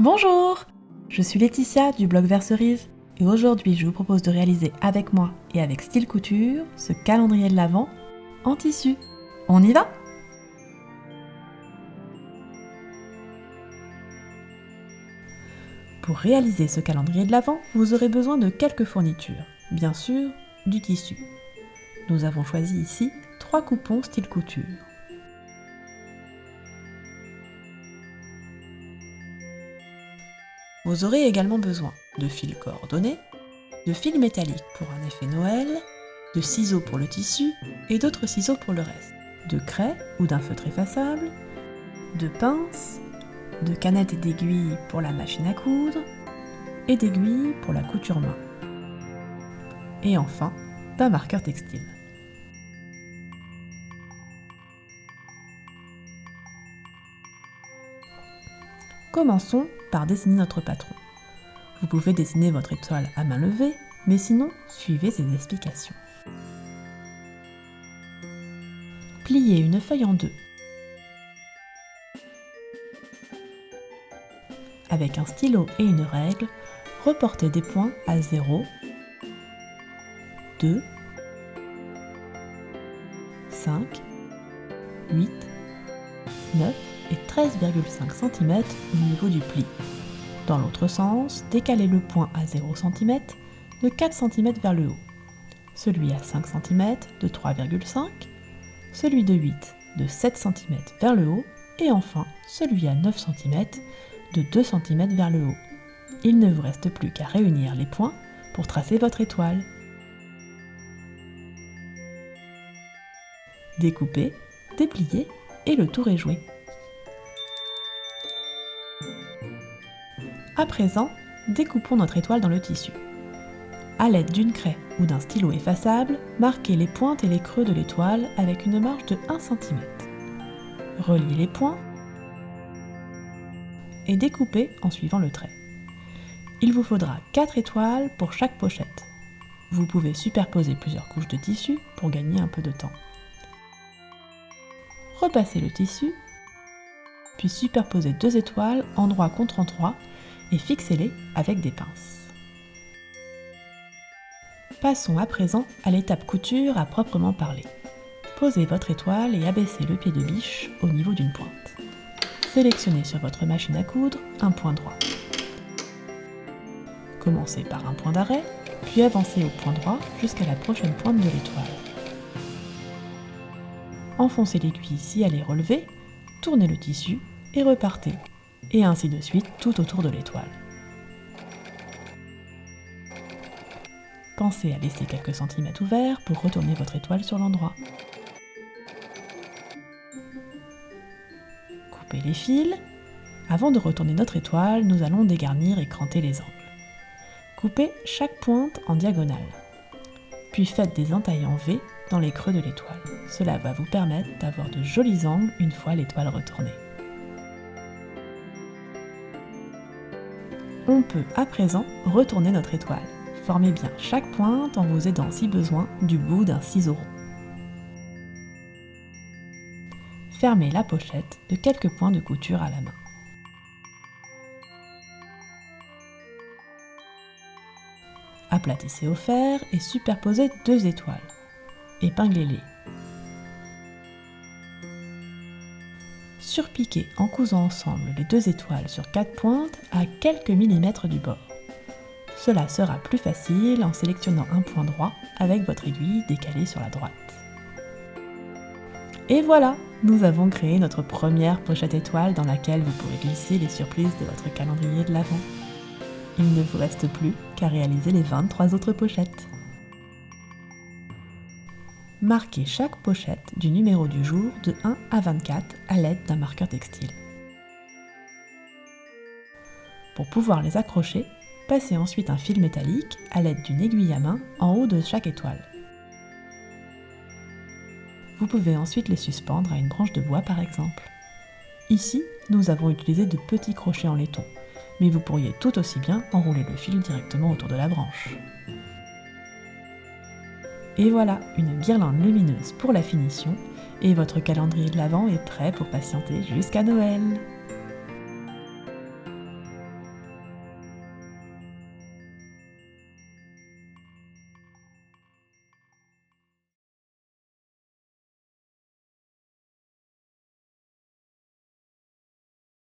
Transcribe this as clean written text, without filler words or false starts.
Bonjour, je suis Laetitia du blog Vercerise et aujourd'hui je vous propose de réaliser avec moi et avec Style Couture ce calendrier de l'Avent en tissu. On y va ? Pour réaliser ce calendrier de l'Avent, vous aurez besoin de quelques fournitures, bien sûr du tissu. Nous avons choisi ici 3 coupons Style Couture. Vous aurez également besoin de fils coordonnés, de fils métalliques pour un effet Noël, de ciseaux pour le tissu et d'autres ciseaux pour le reste, de craie ou d'un feutre effaçable, de pinces, de canettes et d'aiguilles pour la machine à coudre et d'aiguilles pour la couture main. Et enfin, d'un marqueur textile. Commençons par dessiner notre patron. Vous pouvez dessiner votre étoile à main levée, mais sinon, suivez ces explications. Pliez une feuille en deux. Avec un stylo et une règle, reportez des points à 0, 2, 5, 8, 9 et 13,5 cm au niveau du pli. Dans l'autre sens, décalez le point à 0 cm de 4 cm vers le haut, celui à 5 cm de 3,5, celui de 8 de 7 cm vers le haut et enfin celui à 9 cm de 2 cm vers le haut. Il ne vous reste plus qu'à réunir les points pour tracer votre étoile. Découpez, dépliez et le tour est joué. À présent, découpons notre étoile dans le tissu. À l'aide d'une craie ou d'un stylo effaçable, marquez les pointes et les creux de l'étoile avec une marge de 1 cm. Reliez les points et découpez en suivant le trait. Il vous faudra 4 étoiles pour chaque pochette. Vous pouvez superposer plusieurs couches de tissu pour gagner un peu de temps. Repassez le tissu, puis superposez 2 étoiles endroit contre endroit et fixez-les avec des pinces. Passons à présent à l'étape couture à proprement parler. Posez votre étoile et abaissez le pied de biche au niveau d'une pointe. Sélectionnez sur votre machine à coudre un point droit. Commencez par un point d'arrêt, puis avancez au point droit jusqu'à la prochaine pointe de l'étoile. Enfoncez l'aiguille si elle est relevée, tournez le tissu et repartez, et ainsi de suite tout autour de l'étoile. Pensez à laisser quelques centimètres ouverts pour retourner votre étoile sur l'endroit. Coupez les fils. Avant de retourner notre étoile, nous allons dégarnir et cranter les angles. Coupez chaque pointe en diagonale. Puis faites des entailles en V dans les creux de l'étoile. Cela va vous permettre d'avoir de jolis angles une fois l'étoile retournée. On peut à présent retourner notre étoile. Formez bien chaque pointe en vous aidant si besoin du bout d'un ciseau rond. Fermez la pochette de quelques points de couture à la main. Aplatissez au fer et superposez 2 étoiles. Épinglez-les. Surpiquez en cousant ensemble les 2 étoiles sur 4 pointes à quelques millimètres du bord. Cela sera plus facile en sélectionnant un point droit avec votre aiguille décalée sur la droite. Et voilà, nous avons créé notre première pochette étoile dans laquelle vous pourrez glisser les surprises de votre calendrier de l'Avent. Il ne vous reste plus qu'à réaliser les 23 autres pochettes. Marquez chaque pochette du numéro du jour de 1 à 24 à l'aide d'un marqueur textile. Pour pouvoir les accrocher, passez ensuite un fil métallique à l'aide d'une aiguille à main en haut de chaque étoile. Vous pouvez ensuite les suspendre à une branche de bois par exemple. Ici, nous avons utilisé de petits crochets en laiton, mais vous pourriez tout aussi bien enrouler le fil directement autour de la branche. Et voilà, une guirlande lumineuse pour la finition, et votre calendrier de l'Avent est prêt pour patienter jusqu'à Noël.